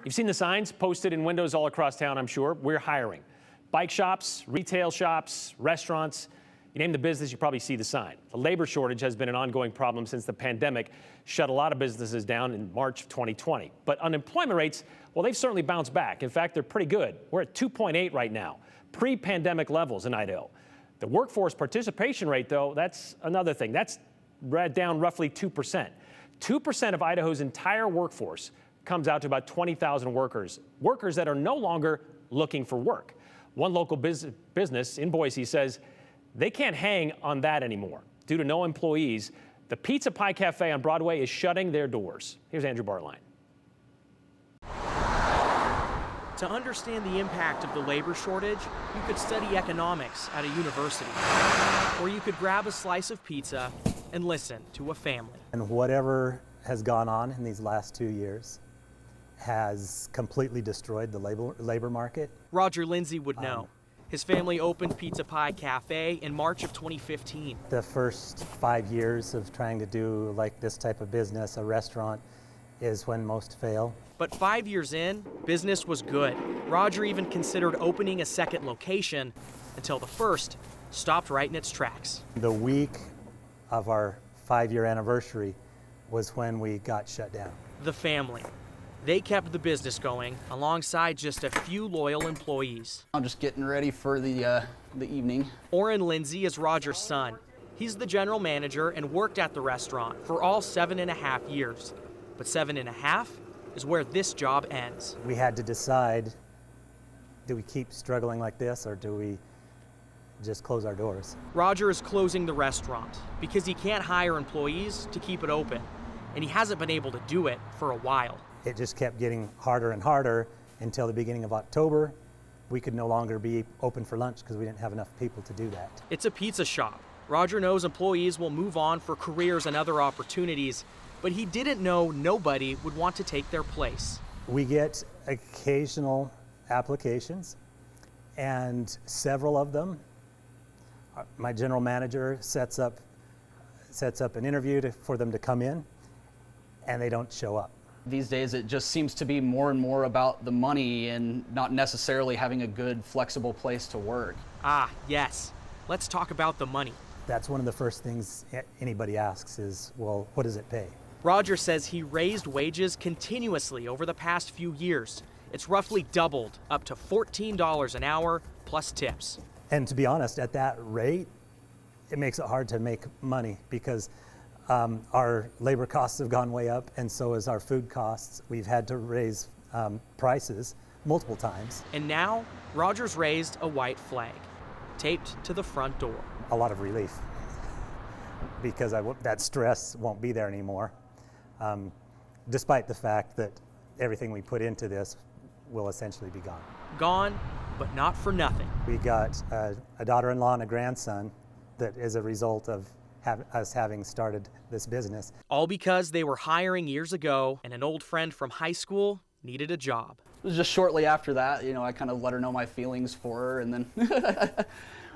You've seen the signs posted in windows all across town, I'm sure. We're hiring. Bike shops, retail shops, restaurants. You name the business, you probably see the sign. The labor shortage has been an ongoing problem since the pandemic shut a lot of businesses down in March of 2020. But unemployment rates, well, they've certainly bounced back. In fact, they're pretty good. We're at 2.8 right now, pre-pandemic levels in Idaho. The workforce participation rate, though, that's another thing. That's down roughly 2%. 2% of Idaho's entire workforce comes out to about 20,000 workers that are no longer looking for work. One local business in Boise says they can't hang on that anymore. Due to no employees, the Pie Cafe on Broadway is shutting their doors. Here's Andrew Bartline. To understand the impact of the labor shortage, you could study economics at a university. Or you could grab a slice of pizza and listen to a family. And whatever has gone on in these last 2 years has completely destroyed the labor market. Roger Lindsay would know. His family opened Pie Cafe in March of 2015. The first 5 years of trying to do like this type of business, a restaurant, is when most fail. But 5 years in, business was good. Roger even considered opening a second location until the first stopped right in its tracks. The week of our 5-year anniversary was when we got shut down. The family. They kept the business going alongside just a few loyal employees. I'm just getting ready for the evening. Orrin Lindsay is Roger's son. He's the general manager and worked at the restaurant for all 7.5 years. But 7.5 is where this job ends. We had to decide, do we keep struggling like this or do we just close our doors? Roger is closing the restaurant because he can't hire employees to keep it open, and he hasn't been able to do it for a while. It just kept getting harder and harder until the beginning of October. We could no longer be open for lunch because we didn't have enough people to do that. It's a pizza shop. Roger knows employees will move on for careers and other opportunities, but he didn't know nobody would want to take their place. We get occasional applications, and several of them, my general manager sets up an interview for them to come in, and they don't show up. These days it just seems to be more and more about the money and not necessarily having a good, flexible place to work. Ah, yes. Let's talk about the money. That's one of the first things anybody asks is, well, what does it pay? Roger says he raised wages continuously over the past few years. It's roughly doubled, up to $14 an hour plus tips. And to be honest, at that rate, it makes it hard to make money because our labor costs have gone way up, and so has our food costs. We've had to raise prices multiple times. And now, Roger's raised a white flag, taped to the front door. A lot of relief, because that stress won't be there anymore, despite the fact that everything we put into this will essentially be gone. Gone, but not for nothing. We got a daughter-in-law and a grandson that is a result of us having started this business. All because they were hiring years ago and an old friend from high school needed a job. It was just shortly after that, I kind of let her know my feelings for her, and then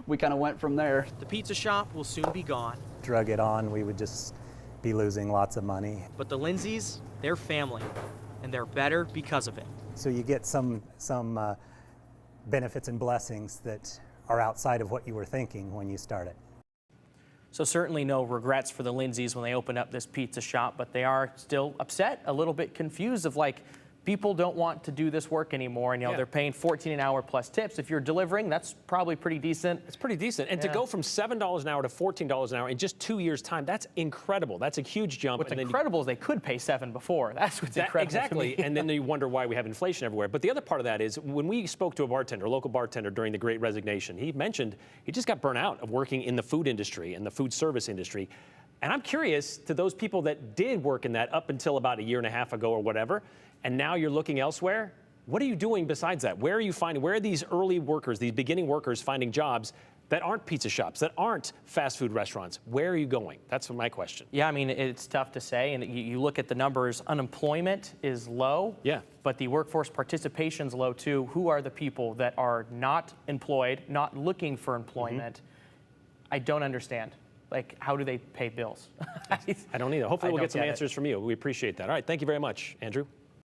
we kind of went from there. The pizza shop will soon be gone. Drug it on, we would just be losing lots of money. But the Lindsays, they're family, and they're better because of it. So you get some benefits and blessings that are outside of what you were thinking when you start it. So certainly no regrets for the Lindsays when they open up this pizza shop, but they are still upset, a little bit confused of like, people don't want to do this work anymore, and they're paying $14 an hour plus tips. If you're delivering, that's probably pretty decent. It's pretty decent. And to go from $7 an hour to $14 an hour in just 2 years' time, that's incredible. That's a huge jump. What's incredible is they could pay $7 before. That's what's incredible. Exactly. And then you wonder why we have inflation everywhere. But the other part of that is when we spoke to a local bartender during the Great Resignation, he mentioned he just got burnt out of working in the food industry and the food service industry. And I'm curious to those people that did work in that up until about 1.5 years ago or whatever, and now you're looking elsewhere. What are you doing besides that? Where are these early workers, these beginning workers finding jobs that aren't pizza shops, that aren't fast food restaurants? Where are you going? That's my question. Yeah, I mean, it's tough to say. And you look at the numbers, unemployment is low. Yeah. But the workforce participation's low too. Who are the people that are not employed, not looking for employment? I don't understand. Like, how do they pay bills? I don't either. Hopefully we'll get some answers from you. We appreciate that. All right, thank you very much, Andrew.